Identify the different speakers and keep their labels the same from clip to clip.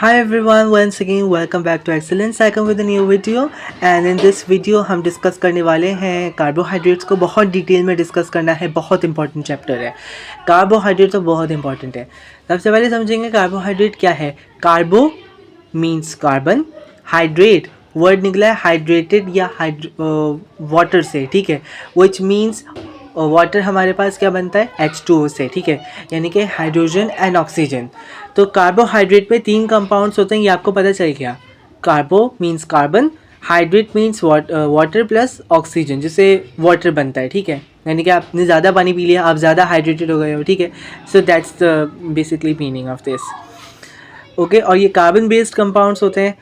Speaker 1: Hi everyone, once again welcome back to Excellence. I come with a new video and in this video हम discuss करने वाले हैं carbohydrates को बहुत detail में डिस्कस करना है। बहुत इंपॉर्टेंट चैप्टर है कार्बोहाइड्रेट, तो बहुत इंपॉर्टेंट है। सबसे पहले समझेंगे कार्बोहाइड्रेट क्या है। कार्बो मीन्स कार्बन, हाइड्रेट वर्ड निकला है हाइड्रेटेड या वाटर से, ठीक है, विच मीन्स वाटर हमारे पास क्या बनता है H2O से, ठीक है, यानी कि हाइड्रोजन एंड ऑक्सीजन। तो कार्बोहाइड्रेट में 3 कंपाउंड्स होते हैं, ये आपको पता चल गया। Carbo means carbon, hydrate means water plus oxygen, जिससे वाटर बनता है, ठीक है, यानी कि आपने ज़्यादा पानी पी लिया, आप ज़्यादा हाइड्रेटेड हो गए हो, ठीक है। So that's the basically meaning of this, okay. और ये कार्बन बेस्ड कंपाउंड्स होते हैं।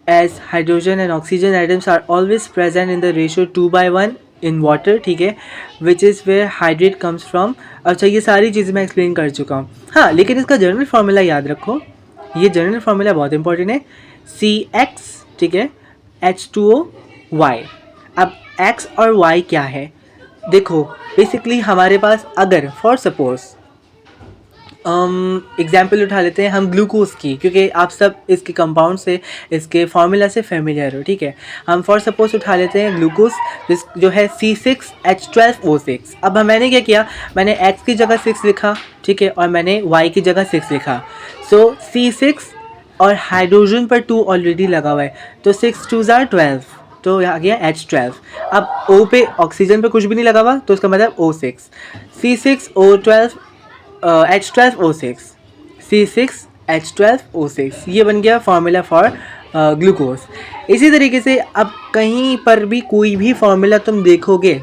Speaker 1: As hydrogen and oxygen atoms are always present in the ratio 2/1 in water, ठीक है, which is where hydrate comes from. अच्छा, ये सारी चीज़ें मैं एक्सप्लेन कर चुका हूँ। हाँ, लेकिन इसका जनरल फार्मूला याद रखो, ये जनरल फार्मूला बहुत इंपॉर्टेंट है। CX, ठीक है, H2O Y। अब X और Y क्या है, देखो बेसिकली हमारे पास अगर फॉर सपोज एग्जाम्पल उठा लेते हैं हम ग्लूकोज की, क्योंकि आप सब इसके कंपाउंड से, इसके फार्मूला से फेमिलियर हो, ठीक है। हम फॉर सपोज उठा लेते हैं ग्लूकोज जो है C6H12O6। अब मैंने क्या किया, मैंने X की जगह 6 लिखा, ठीक है, और मैंने Y की जगह 6 लिखा। सो C6 और हाइड्रोजन पर 2 ऑलरेडी लगा हुआ है, तो 6 2s are 12, तो आ गया H12। अब O पे ऑक्सीजन पे कुछ भी नहीं लगा हुआ, तो इसका मतलब O6, C6O12 H12O6, C6H12O6, ये बन गया फार्मूला फॉर ग्लूकोज। इसी तरीके से अब कहीं पर भी कोई भी फार्मूला तुम देखोगे,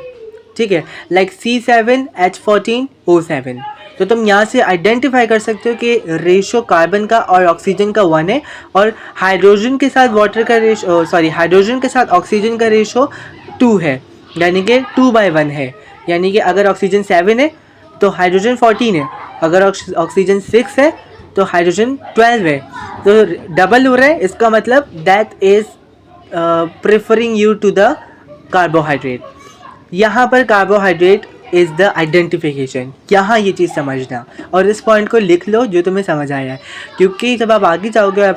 Speaker 1: ठीक है, लाइक C7H14O7, तो तुम यहाँ से आइडेंटिफाई कर सकते हो कि रेशो कार्बन का और ऑक्सीजन का 1 है, और हाइड्रोजन के साथ वाटर का रेशो, हाइड्रोजन के साथ ऑक्सीजन का रेशो 2 है, यानी कि 2/1 है। यानी कि अगर ऑक्सीजन 7 है तो हाइड्रोजन 14 है, अगर ऑक्सीजन 6 है तो हाइड्रोजन 12 है, तो डबल हो रहा है। इसका मतलब that is preferring you to the carbohydrate. यहाँ पर कार्बोहाइड्रेट इज़ द आइडेंटिफिकेशन, यहाँ ये चीज़ समझना, और इस पॉइंट को लिख लो जो तुम्हें समझ आया है, क्योंकि जब आप आगे जाओगे, आप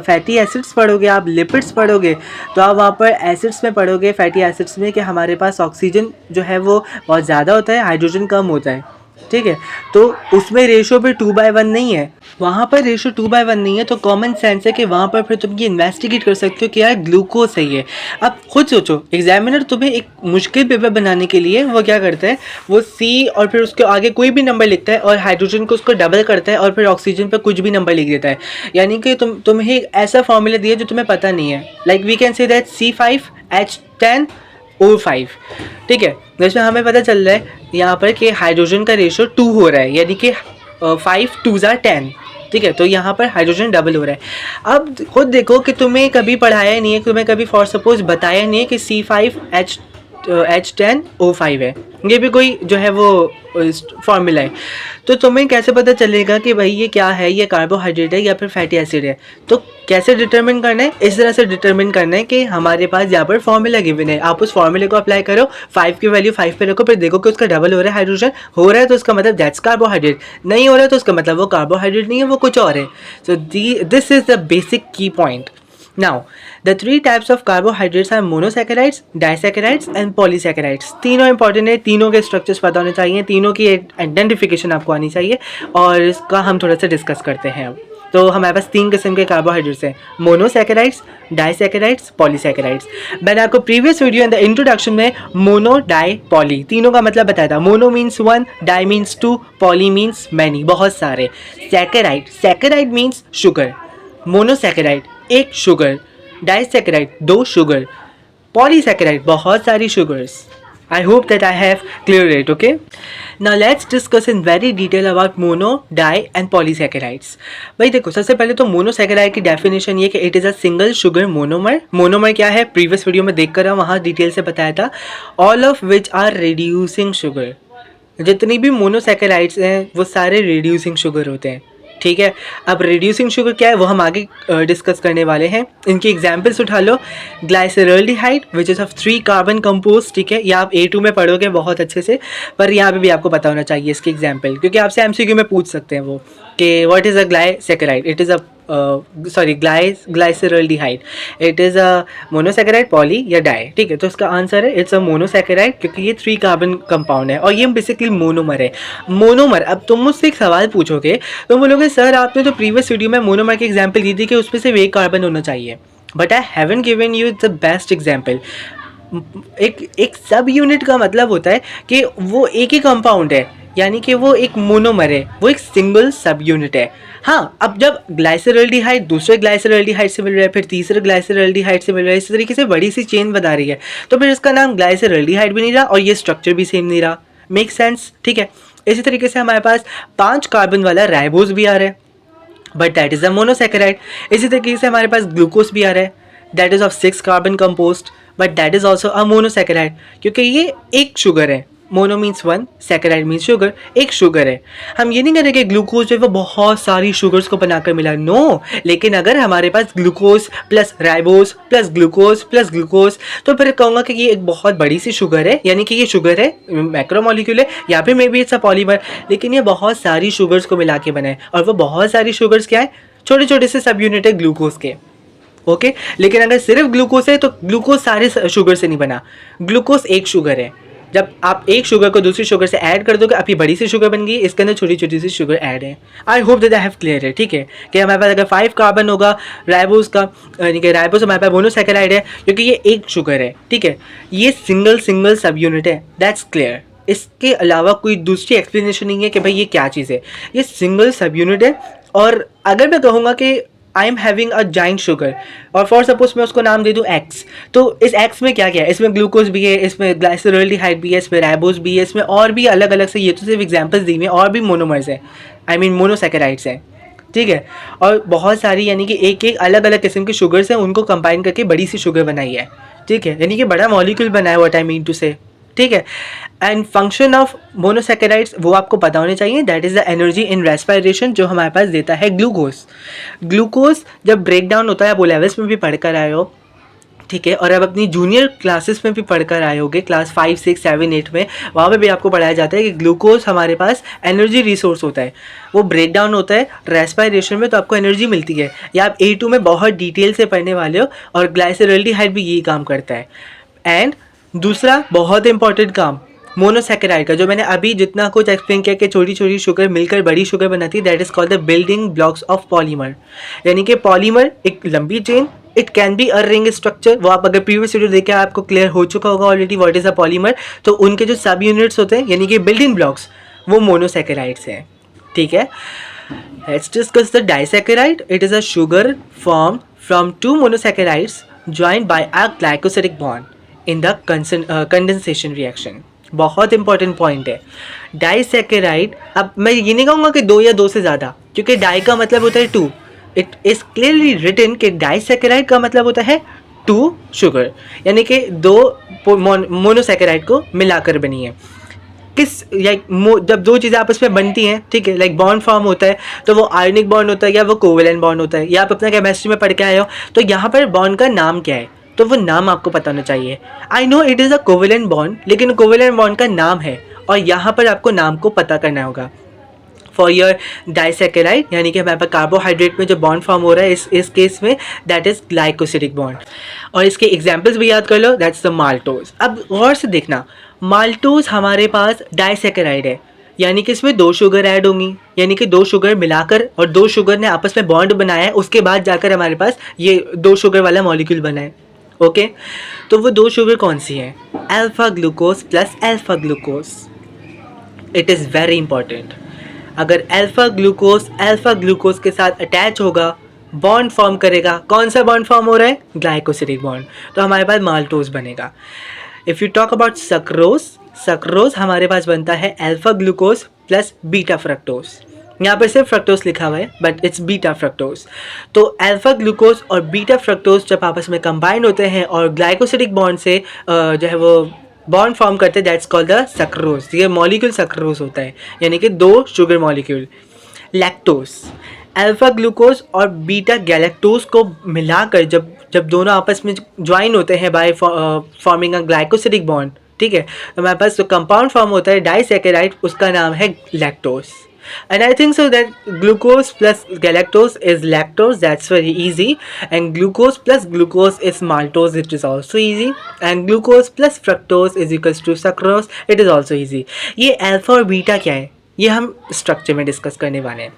Speaker 1: फैटी एसिड्स पढ़ोगे, आप लिपिड्स पढ़ोगे, तो आप वहाँ पर एसिड्स में पढ़ोगे, फैटी एसिड्स में, कि हमारे पास ऑक्सीजन जो है वो बहुत ज़्यादा होता है, हाइड्रोजन कम होता है, ठीक है। तो उसमें रेशो पे 2/1 नहीं है, वहाँ पर रेशो 2/1 नहीं है, तो कॉमन सेंस है कि वहाँ पर फिर तुम ये इन्वेस्टिगेट कर सकते हो कि यार ग्लूकोज सही है। अब खुद सोचो, एग्जामिनर तुम्हें एक मुश्किल पेपर बनाने के लिए वो क्या करता है, वो C और फिर उसके आगे कोई भी नंबर लिखता है, और हाइड्रोजन को उसको डबल करता है, और फिर ऑक्सीजन पर कुछ भी नंबर लिख देता है। यानी कि तुम्हें एक ऐसा फॉर्मूला दिया जो तुम्हें पता नहीं है, like we can say that C5H10O5, ठीक है। जिसमें हमें पता चल रहा है यहाँ पर कि हाइड्रोजन का रेशो 2 हो रहा है, यानी कि 5 2s are 10, ठीक है, तो यहाँ पर हाइड्रोजन डबल हो रहा है। अब खुद देखो कि तुम्हें कभी पढ़ाया नहीं है, तुम्हें कभी फॉर सपोज बताया नहीं है कि C5H10O5 है, ये भी कोई जो है वो फॉर्मूला है, तो तुम्हें कैसे पता चलेगा कि भाई ये क्या है, ये कार्बोहाइड्रेट है या फिर फैटी एसिड है। तो कैसे डिटरमिन करना है, इस तरह से डिटरमिन करना है कि हमारे पास यहाँ पर फॉर्मूला गिवन है, आप उस फॉर्मूले को अप्लाई करो, 5 की वैल्यू 5 पे रखो, फिर देखो कि उसका डबल हो रहा है, हाइड्रोजन हो रहा है, तो उसका मतलब दैट्स कार्बोहाइड्रेट, नहीं हो रहा है तो उसका मतलब वो कार्बोहाइड्रेट नहीं है, वो कुछ और है। सो दिस इज द बेसिक की point. Now, the 3 types of carbohydrates are monosaccharides, disaccharides and polysaccharides। तीनों इंपॉर्टेंट है, तीनों के स्ट्रक्चर्स पता होने चाहिए, तीनों की आइडेंटिफिकेशन आपको आनी चाहिए, और इसका हम थोड़ा सा डिस्कस करते हैं। तो हमारे पास 3 किस्म के कार्बोहाइड्रेट्स हैं, मोनोसैकेराइड्स, डाइसैकेराइड्स, पॉलीसैकेराइड्स। मैंने आपको previous video in the introduction में मोनो, डाई, पॉली तीनों का मतलब बताया था। Mono means 1, di means 2, poly means many, बहुत सारे। सैकेराइड मीन्स शुगर, मोनोसैकेराइड एक शुगर, डाइसैकेराइड 2 शुगर, पॉलीसैकेराइड बहुत सारी sugars. I hope that I have cleared it, okay? Now let's discuss in very detail about mono, di and polysaccharides। भाई देखो, सबसे पहले तो मोनोसैकेराइड की डेफिनेशन ये कि it is a single sugar monomer. Monomer क्या है, प्रीवियस वीडियो में देख कर वहाँ डिटेल से बताया था। All of which are reducing sugar, जितनी भी मोनोसैकेराइड्स हैं वो सारे रिड्यूसिंग शुगर होते हैं, ठीक है। अब रिड्यूसिंग शुगर क्या है वो हम आगे डिस्कस करने वाले हैं। इनकी एग्जांपल्स उठा लो, glyceraldehyde which is of 3 carbon compose, ठीक है, ये आप A2 में पढ़ोगे बहुत अच्छे से, पर यहाँ पे भी आपको पता होना चाहिए इसकी एग्जांपल, क्योंकि आपसे MCQ में पूछ सकते हैं वो कि what is a glycosaccharide, it is a sorry glyceraldehyde, it is a monosaccharide, poly या डाई, ठीक है। तो इसका आंसर है इट्स अ मोनोसेकेराइड, क्योंकि ये 3 कार्बन कंपाउंड है और ये बेसिकली मोनोमर है। मोनोमर, अब तुम मुझसे एक सवाल पूछोगे तो बोलोगे सर आपने तो प्रीवियस वीडियो में मोनोमर की एग्जाम्पल दी थी कि उसमें सिर्फ एक कार्बन होना चाहिए, but I haven't given you the best example. एक सब यूनिट का मतलब होता है कि वो एक ही कंपाउंड है, यानी कि वो एक मोनोमर है, वो एक सिंगल सब यूनिट है। हाँ, अब जब ग्लाइसरल्डिहाइड दूसरे ग्लाइसरल्डिहाइड से मिल रहा है, फिर तीसरे ग्लाइसरल्डिहाइड से मिल रहा है, इस तरीके से बड़ी सी चेन बता रही है, तो फिर इसका नाम ग्लाइसरल्डिहाइड भी नहीं रहा और ये स्ट्रक्चर भी सेम नहीं रहा। मेक सेंस, ठीक है। इसी तरीके से हमारे पास 5 कार्बन वाला राइबोस भी आ रहा है, but that is a monosaccharide. इसी तरीके से हमारे पास ग्लूकोज भी आ रहा है, that is of 6 carbon compost, but that is also a monosaccharide, क्योंकि ये एक शुगर है। Mono means 1, saccharide means sugar, एक शुगर है। हम ये नहीं कह रहे कि ग्लूकोज जो है वो बहुत सारी शुगर्स को बनाकर मिला, नो। लेकिन अगर हमारे पास glucose plus ribose plus glucose, तो फिर कहूँगा कि ये एक बहुत बड़ी सी शुगर है, यानी कि ये शुगर है, मैक्रोमोलिक्यूल है, या फिर may be it's a polymer, लेकिन ये बहुत सारी शुगर्स को मिला के बना है। और वो बहुत सारी शुगर्स क्या है, छोटे छोटे से सब यूनिट है ग्लूकोज के, ओके। लेकिन अगर सिर्फ ग्लूकोज है तो ग्लूकोज सारे शुगर से नहीं बना, ग्लूकोज एक शुगर है। जब आप एक शुगर को दूसरी शुगर से ऐड कर दोगे, आपकी बड़ी सी शुगर बन गई, इसके अंदर छोटी छोटी सी शुगर ऐड है। I hope that I have clear है, ठीक है। कि हमारे पास अगर 5 कार्बन होगा राइबोस का, यानी कि राइबोस हमारे पास मोनोसेकेराइड है क्योंकि ये एक शुगर है, ठीक है। ये सिंगल सब यूनिट है, दैट्स क्लियर। इसके अलावा कोई दूसरी एक्सप्लेनेशन नहीं है कि भाई ये क्या चीज़ है, ये सिंगल सब यूनिट है। और अगर मैं कहूँगा कि I am having a giant sugar, और फॉर सपोज मैं उसको नाम दे दूँ एक्स, तो इस एक्स में क्या क्या है, इसमें ग्लूकोज भी है, इसमें ग्लाइसरल्डिहाइड भी है, इसमें राइबोस भी है, इसमें और भी अलग अलग से, ये तो सिर्फ एग्जांपल्स दी हुई हैं, और भी मोनोमर्स हैं, आई मीन मोनोसेकेराइड्स हैं, ठीक है। और बहुत सारी, यानी कि एक एक अलग अलग किस्म की शुगर्स हैं, उनको कंबाइन करके बड़ी सी शुगर बनाई है, ठीक है, यानी कि बड़ा मॉलिक्यूल बनाया, व्हाट आई मीन टू से, ठीक है। एंड फंक्शन ऑफ मोनोसेकेराइड्स वो आपको पता होने चाहिए, that is the energy in respiration, जो हमारे पास देता है ग्लूकोज। ग्लूकोज जब ब्रेक डाउन होता है, आप ओ लेवल्स में भी पढ़कर आए हो, ठीक है, और अब अपनी जूनियर क्लासेस में भी पढ़कर आए होगे, क्लास 5, 6, 7, 8 में, वहाँ पे भी आपको पढ़ाया जाता है कि ग्लूकोज हमारे पास एनर्जी रिसोर्स होता है, वो ब्रेक डाउन होता है रेस्पिरेशन में, तो आपको एनर्जी मिलती है। या आप A2 में बहुत डिटेल से पढ़ने वाले हो, और ग्लाइसरल्डिहाइड भी यही काम करता है। एंड दूसरा बहुत इंपॉर्टेंट काम मोनोसेकेराइड का, जो मैंने अभी जितना कुछ एक्सप्लेन किया कि छोटी छोटी शुगर मिलकर बड़ी शुगर बनाती है, that is called the building blocks of polymer. यानी कि पॉलीमर एक लंबी chain, it can be a ring structure, वो आप अगर प्रीवियस वीडियो देखे आपको क्लियर हो चुका होगा already what is a polymer. तो उनके जो सब यूनिट्स होते हैं, यानी कि बिल्डिंग ब्लॉक्स, वो मोनोसेकेराइड्स हैं, ठीक है। Let's discuss the disaccharide. It is a sugar form from 2 monosaccharides joined bye a glycosidic bond in the condensation reaction. बहुत इंपॉर्टेंट पॉइंट है डाइसेकेराइड। अब मैं ये नहीं कहूँगा कि 2 या 2 से ज़्यादा, क्योंकि डाई का मतलब होता है 2। इट इज़ क्लियरली रिटन कि डाइसेकेराइड का मतलब होता है 2 शुगर, यानी कि 2 मोनोसेकेराइड को मिलाकर बनी है। किस लाइक जब 2 चीज़ें आपस में बनती हैं, ठीक है, लाइक बॉन्ड फॉर्म होता है, तो वो आयोनिक बॉन्ड होता है या वो कोवेलेंट बॉन्ड होता है, या आप अपना केमिस्ट्री में पढ़ के आए हो। तो यहाँ पर बॉन्ड का नाम क्या है, तो वो नाम आपको पता होना चाहिए। I know it is a covalent bond, लेकिन कोवेलेंट बॉन्ड का नाम है, और यहाँ पर आपको नाम को पता करना होगा। फॉर योर डाइसेकेराइड, यानी कि हमारे पास कार्बोहाइड्रेट में जो बॉन्ड फॉर्म हो रहा है इस केस में, दैट इज ग्लाइकोसिडिक बॉन्ड। और इसके एग्जाम्पल्स भी याद कर लो, दैट्स द माल्टोज। अब गौर से देखना, माल्टोज हमारे पास डाइसेकेराइड है, यानी कि इसमें 2 शुगर ऐड होंगी, यानी कि 2 शुगर मिलाकर, और 2 शुगर ने आपस में बॉन्ड बनाया है, उसके बाद जाकर हमारे पास ये 2 शुगर वाला मॉलिक्यूल बना है, ओके। तो वो 2 शुगर कौन सी हैं? Alpha glucose plus alpha glucose. It is very important. अगर अल्फा ग्लूकोज के साथ अटैच होगा, बॉन्ड फॉर्म करेगा, कौन सा बॉन्ड फॉर्म हो रहा है? ग्लाइकोसिडिक बॉन्ड, तो हमारे पास माल्टोज बनेगा। If you talk about sucrose हमारे पास बनता है alpha glucose plus beta fructose. यहाँ पर सिर्फ फ्रक्टोज लिखा हुआ है, बट इट्स बीटा फ्रक्टोज। तो अल्फा ग्लूकोज और बीटा फ्रक्टोज जब आपस में कंबाइंड होते हैं और ग्लाइकोसिडिक बॉन्ड से जो है वो बॉन्ड फॉर्म करते हैं, दैट्स कॉल्ड द सक्रोज। ये मॉलिक्यूल सक्रोज होता है, यानी कि 2 sugar molecule. Lactose, alpha glucose और बीटा गैलेक्टोज को मिलाकर जब दोनों आपस में ज्वाइन होते हैं by forming a glycosidic bond, ठीक है, तो हमारे पास जो कंपाउंड फॉर्म होता है डाइसेकेराइड, उसका नाम है lactose. And I think so that glucose plus galactose is lactose, that's very easy. And glucose plus glucose is maltose, it is also easy. And glucose plus fructose is equals to sucrose, it is also easy. ये alpha और beta क्या है, ये हम structure में discuss करने वाले हैं.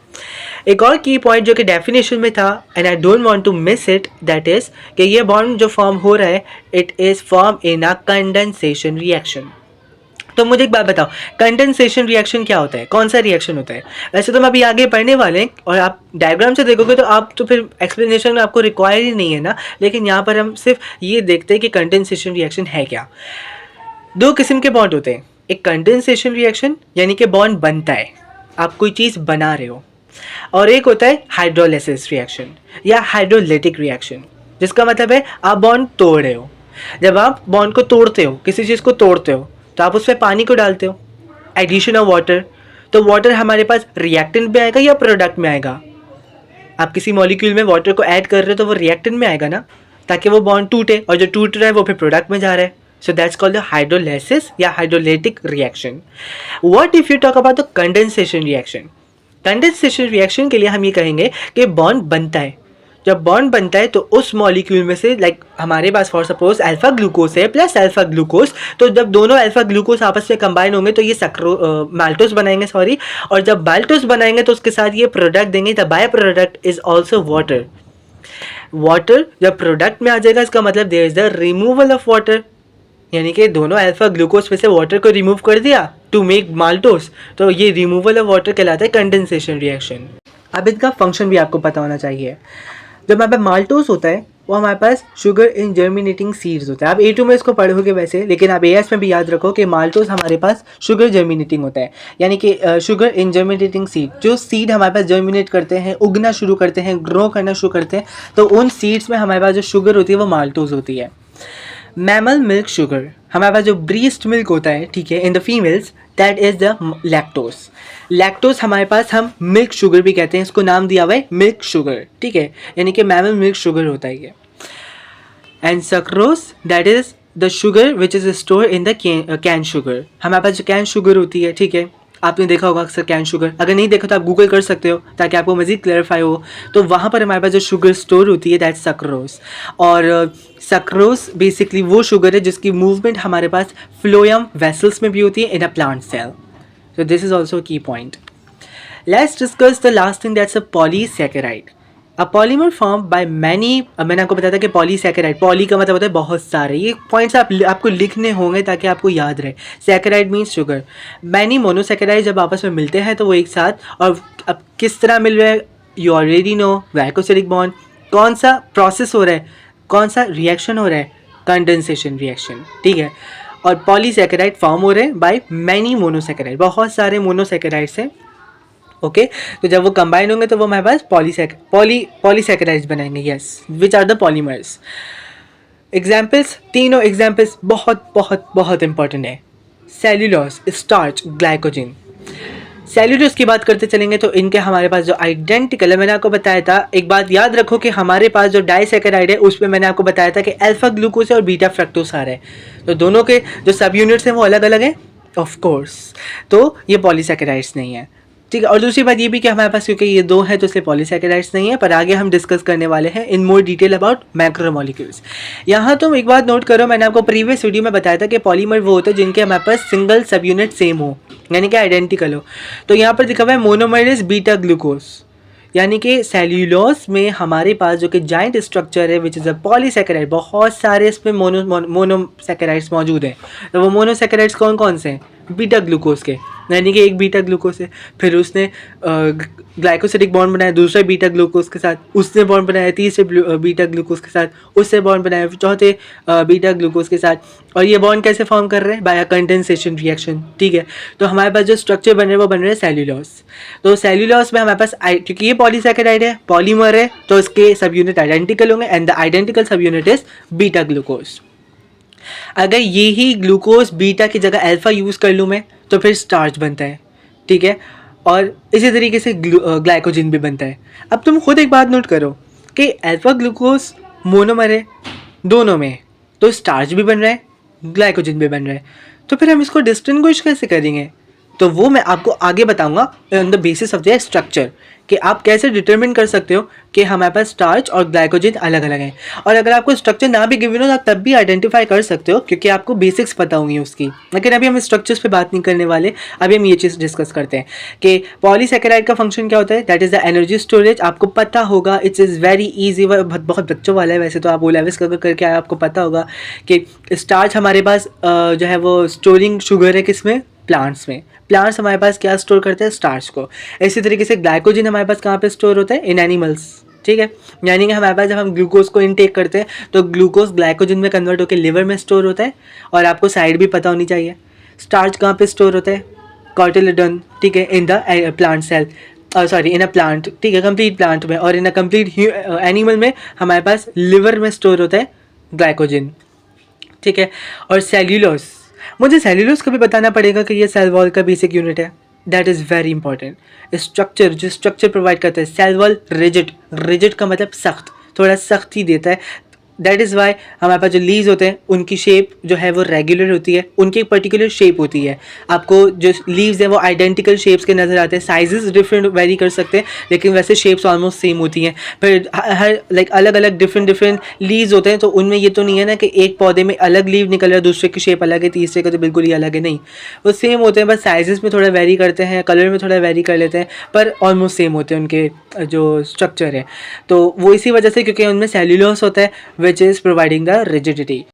Speaker 1: एक और की पॉइंट जो कि डेफिनेशन में था, and I don't want to miss it, that is कि ये बॉन्ड जो फॉर्म हो रहा है, it is form in a condensation reaction. तो मुझे एक बात बताओ, कंडेंसेशन रिएक्शन क्या होता है, कौन सा रिएक्शन होता है? वैसे तो हम अभी आगे पढ़ने वाले हैं और आप डायग्राम से देखोगे तो आप तो फिर एक्सप्लेनेशन में आपको रिक्वायर ही नहीं है ना, लेकिन यहाँ पर हम सिर्फ ये देखते हैं कि कंडेंसेशन रिएक्शन है क्या. दो किस्म के बॉन्ड होते हैं, एक कंडेंसेशन रिएक्शन यानी कि बॉन्ड बनता है, आप कोई चीज़ बना रहे हो, और एक होता है हाइड्रोलिसिस रिएक्शन या हाइड्रोलिटिक रिएक्शन, जिसका मतलब है आप बॉन्ड तोड़ रहे हो. जब आप बॉन्ड को तोड़ते हो, किसी चीज़ को तोड़ते हो, तो आप उसमें पानी को डालते हो, एडिशन ऑफ वाटर. तो वाटर हमारे पास रिएक्टेंट में आएगा या प्रोडक्ट में आएगा? आप किसी मॉलिक्यूल में वाटर को ऐड कर रहे हो तो वो रिएक्टेंट में आएगा ना, ताकि वो बॉन्ड टूटे, और जो टूट रहा है वो फिर प्रोडक्ट में जा रहा है. So that's called the hydrolysis या hydrolytic reaction. What if you talk about the condensation reaction? Condensation reaction के लिए हम ये कहेंगे कि बॉन्ड बनता है. जब बॉन्ड बनता है तो उस मॉलिक्यूल में से, लाइक हमारे पास फॉर सपोज अल्फा ग्लूकोज है प्लस अल्फा ग्लूकोज, तो जब दोनों अल्फा ग्लूकोज आपस में कंबाइन होंगे तो ये माल्टोस बनाएंगे, सॉरी. और जब माल्टोस बनाएंगे तो उसके साथ ये प्रोडक्ट देंगे, the by product is also water. Water जब प्रोडक्ट में आ जाएगा, इसका मतलब there is the removal of water, यानी कि दोनों अल्फा ग्लूकोज में से वाटर को रिमूव कर दिया टू मेक माल्टोस, तो ये रिमूवल ऑफ वाटर कहलाता है कंडेंसेशन रिएक्शन. अब इसका फंक्शन भी आपको पता होना चाहिए. जब हमारे पास माल्टोस होता है वो हमारे पास शुगर इन जर्मिनेटिंग सीड्स होता है. आप A2 में इसको पढ़ोगे वैसे, लेकिन आप AS में भी याद रखो कि माल्टोस हमारे पास शुगर जर्मिनेटिंग होता है, यानी कि शुगर इन जर्मिनेटिंग सीड. जो सीड हमारे पास जर्मिनेट करते हैं, उगना शुरू करते हैं, ग्रो करना शुरू करते हैं, तो उन सीड्स में हमारे पास जो शुगर होती है वो माल्टोस होती है. मैमल मिल्क शुगर, हमारे पास जो ब्रीस्ट मिल्क होता है, ठीक है, in the females, that is the lactose. Lactose हमारे पास हम मिल्क शुगर भी कहते हैं, इसको नाम दिया हुआ है मिल्क शुगर, ठीक है, यानी कि मैमल मिल्क शुगर होता है ये. And sucrose, that is the sugar which is store in the cane sugar. हमारे पास जो कैन शुगर होती है, ठीक है, आपने देखा होगा अक्सर कैन शुगर, अगर नहीं देखा तो आप गूगल कर सकते हो ताकि आपको मज़ीद क्लैरिफाई हो. तो वहाँ पर हमारे पास जो शुगर स्टोर होती है दैट सक्रोस. और सक्रोस बेसिकली वो शुगर है जिसकी मूवमेंट हमारे पास फ्लोएम वेसल्स में भी होती है in a plant cell. So this is also key point. Let's discuss the last thing, that's a polysaccharide. A polymer form by many, मैंने आपको बताया था कि पॉलीसैकेराइड, पॉली का मतलब होता है बहुत सारे. ये पॉइंट्स आपको लिखने होंगे ताकि आपको याद रहे. Saccharide means sugar. Many monosaccharide जब आपस में मिलते हैं तो वो एक साथ, और अब किस तरह मिल रहे हैं, यू ऑलरेडी नो, ग्लाइकोसिलिक बॉन्ड. कौन सा प्रोसेस हो रहा है, कौन सा रिएक्शन हो रहा है, कंडेंसेशन रिएक्शन, ठीक है. और पॉलीसैकेराइड फॉर्म हो रहे हैं बाय मैनी मोनोसैकेराइड, बहुत सारे मोनोसैकेराइड्स हैं, ओके. तो जब वो कंबाइन होंगे तो वो हमारे पास पॉलीसैकेराइड्स बनाएंगे, yes, which are the polymers. Examples, तीनों एग्जाम्पल्स बहुत बहुत बहुत इंपॉर्टेंट है. Cellulose, starch, glycogen. सेल्यूलोज की बात करते चलेंगे तो इनके हमारे पास जो आइडेंटिकल है, मैंने आपको बताया था, एक बात याद रखो कि हमारे पास जो डाइसैकेराइड है उसमें मैंने आपको बताया था कि अल्फा ग्लूकोज और बीटा फ्रक्टोज आ रहा है, तो दोनों के जो सब यूनिट्स हैं वो अलग अलग हैं, ऑफ कोर्स. तो ये पॉलीसैकेराइड्स नहीं है, ठीक है. और दूसरी बात ये भी कि हमारे पास क्योंकि ये दो है तो इसलिए पॉलीसैकेराइड्स नहीं है, पर आगे हम डिस्कस करने वाले हैं इन मोर डिटेल अबाउट मैक्रोमोलिक्यूल्स. यहाँ तुम एक बात नोट करो, मैंने आपको प्रीवियस वीडियो में बताया था कि पॉलीमर वो होते हैं जिनके हमारे पास सिंगल सब यूनिट सेम हो, यानी कि आइडेंटिकल हो. तो यहाँ पर लिखा हुआ है मोनोमर इज बीटा ग्लूकोज, यानी कि सेल्यूलोज में हमारे पास जो कि जाइंट स्ट्रक्चर है विच इज़ अ पॉलीसैकेराइड, बहुत सारे इसमें मोनोसैकेराइड्स मौजूद हैं. तो वो मोनोसैकेराइड्स कौन कौन से हैं, बीटा ग्लूकोज के, यानी कि एक बीटा ग्लूकोज है, फिर उसने ग्लाइकोसिलिक बॉन्ड बनाया दूसरे बीटा ग्लूकोज के साथ, उसने बॉन्ड बनाया तीसरे बीटा ग्लूकोज के साथ, उससे बॉन्ड बनाया चौथे बीटा ग्लूकोज के साथ. और ये बॉन्ड कैसे फॉर्म कर रहे हैं, बाय कंडेंसेशन रिएक्शन, ठीक है. तो हमारे पास जो स्ट्रक्चर बन रहे हैं वो बन रहे हैं सेल्यूलोज. तो सेल्यूलोज में हमारे पास, क्योंकि ये पॉलीसैकेराइड है, पॉलीमर है, तो इसके सब यूनिट आइडेंटिकल होंगे, एंड द आइडेंटिकल सब यूनिट इज बीटा ग्लूकोज. अगर यही ग्लूकोज बीटा की जगह अल्फा यूज़ कर लूँ मैं तो फिर स्टार्च बनता है, ठीक है. और इसी तरीके से ग्लाइकोजन भी बनता है. अब तुम खुद एक बात नोट करो कि अल्फा ग्लूकोज मोनोमर है दोनों में, तो स्टार्च भी बन रहा है, ग्लाइकोजन भी बन रहा है, तो फिर हम इसको डिस्टिंग्विश कैसे करेंगे. तो वो मैं आपको आगे बताऊंगा on the basis of the structure कि आप कैसे डिटरमिन कर सकते हो कि हमारे पास स्टार्च और ग्लाइकोजन अलग अलग हैं। और अगर आपको स्ट्रक्चर ना भी गिवन हो तो आप तब भी आइडेंटिफाई कर सकते हो क्योंकि आपको बेसिक्स पता होंगी उसकी। लेकिन अभी हम स्ट्रक्चर्स पे बात नहीं करने वाले, अभी हम ये चीज़ डिस्कस करते हैं कि पॉलीसेकेराइड का फंक्शन क्या होता है। That is the energy storage. आपको पता होगा, इट्स इज़ वेरी ईजी, बहुत बच्चों वाला है वैसे तो। आप ओ लेवल्स करके आए, आपको पता होगा कि स्टार्च हमारे पास जो है वो स्टोरिंग शुगर है किसमें, प्लांट्स में। प्लांट्स हमारे पास क्या स्टोर करते हैं, स्टार्च को। इसी तरीके से ग्लाइकोजन हमारे पास कहाँ पे स्टोर होता है, इन एनिमल्स, ठीक है। यानी कि हमारे पास जब हम ग्लूकोज को इनटेक करते हैं तो ग्लूकोज ग्लाइकोजन में कन्वर्ट होकर लिवर में स्टोर होता है। और आपको साइड भी पता होनी चाहिए, स्टार्च कहाँ पे स्टोर होता है, कॉटिलेडन, ठीक है, in the plant cell, sorry in a plant, ठीक है, कंप्लीट प्लांट में। और इन अ कंप्लीट एनिमल में हमारे पास लिवर में स्टोर होता है ग्लाइकोजन, ठीक है। और सेल्यूलोज, मुझे सेल्यूलोज का भी बताना पड़ेगा कि ये सेल वॉल का बेसिक यूनिट है। That is very important. Structure, जो स्ट्रक्चर प्रोवाइड करता है सेल वॉल, रिजिड, रिजिड का मतलब सख्त, थोड़ा सख्त ही देता है। दैट इज़ वाई हमारे पास जो लीव्स होते हैं उनकी शेप जो है वो रेगुलर होती है, उनकी एक पर्टिकुलर शेप होती है। आपको जो लीव्स हैं वो आइडेंटिकल शेप्स के नज़र आते हैं, साइजेस डिफरेंट वेरी कर सकते हैं लेकिन वैसे शेप्स ऑलमोस्ट सेम होती हैं। फिर हर लाइक अलग अलग डिफरेंट लीव्स होते हैं, तो उनमें ये तो नहीं है ना कि एक पौधे में अलग लीव निकल रहा है, दूसरे की शेप अलग है, तीसरे का तो बिल्कुल ही अलग है, नहीं, वो सेम होते हैं, बस साइजेस में थोड़ा वेरी करते हैं, कलर में थोड़ा वेरी कर लेते हैं, पर ऑलमोस्ट सेम होते हैं उनके जो स्ट्रक्चर है। तो वो इसी वजह से क्योंकि उनमें सेल्यूलोस होता है which is providing the rigidity.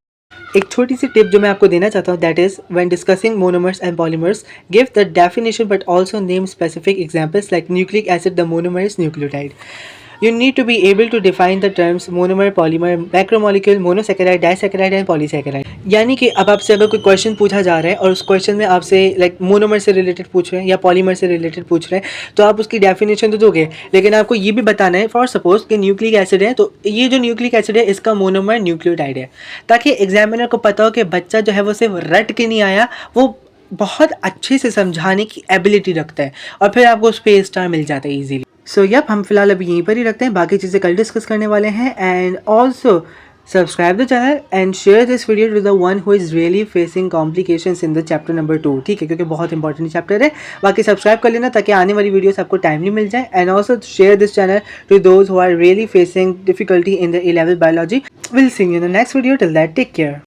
Speaker 1: एक छोटी सी टिप जो मैं आपको देना चाहता हूँ, that is when discussing monomers and polymers, give the definition but also name specific examples like nucleic acid, the monomer is nucleotide. You need to be able to define the terms monomer, polymer, macromolecule, monosaccharide, disaccharide and polysaccharide। यानी कि अब आपसे अगर कोई question पूछा जा रहा है और उस क्वेश्चन में आपसे लाइक मोनोमर से रिलेटेड पूछ रहे हैं या पॉलीमर से रिलेटेड पूछ रहे हैं तो आप उसकी डेफिनेशन तो दोगे, लेकिन आपको ये भी बताना है फॉर सपोज कि न्यूक्लिक एसिड है तो ये जो न्यूक्लिक एसिड है इसका मोनोमर न्यूक्लियोटाइड है, ताकि एग्जामिनर को पता हो कि बच्चा जो है वो सिर्फ रट के नहीं आया, वो बहुत अच्छे से समझाने की एबिलिटी रखता है और फिर आपको उस पर स्टार मिल जाता है ईजीली। सो यप, हम फिलहाल अभी यहीं पर ही रखते हैं, बाकी चीज़ें कल डिस्कस करने वाले हैं। And also subscribe the channel and share this video to the one who is really facing complications in the chapter number 2, ठीक है, क्योंकि बहुत इंपॉर्टेंट चैप्टर है। बाकी सब्सक्राइब कर लेना ताकि आने वाली वीडियोस आपको टाइमली मिल जाए। And also share this channel to those who are really facing difficulty in the A-level biology। Will see you in the next video, till that take care.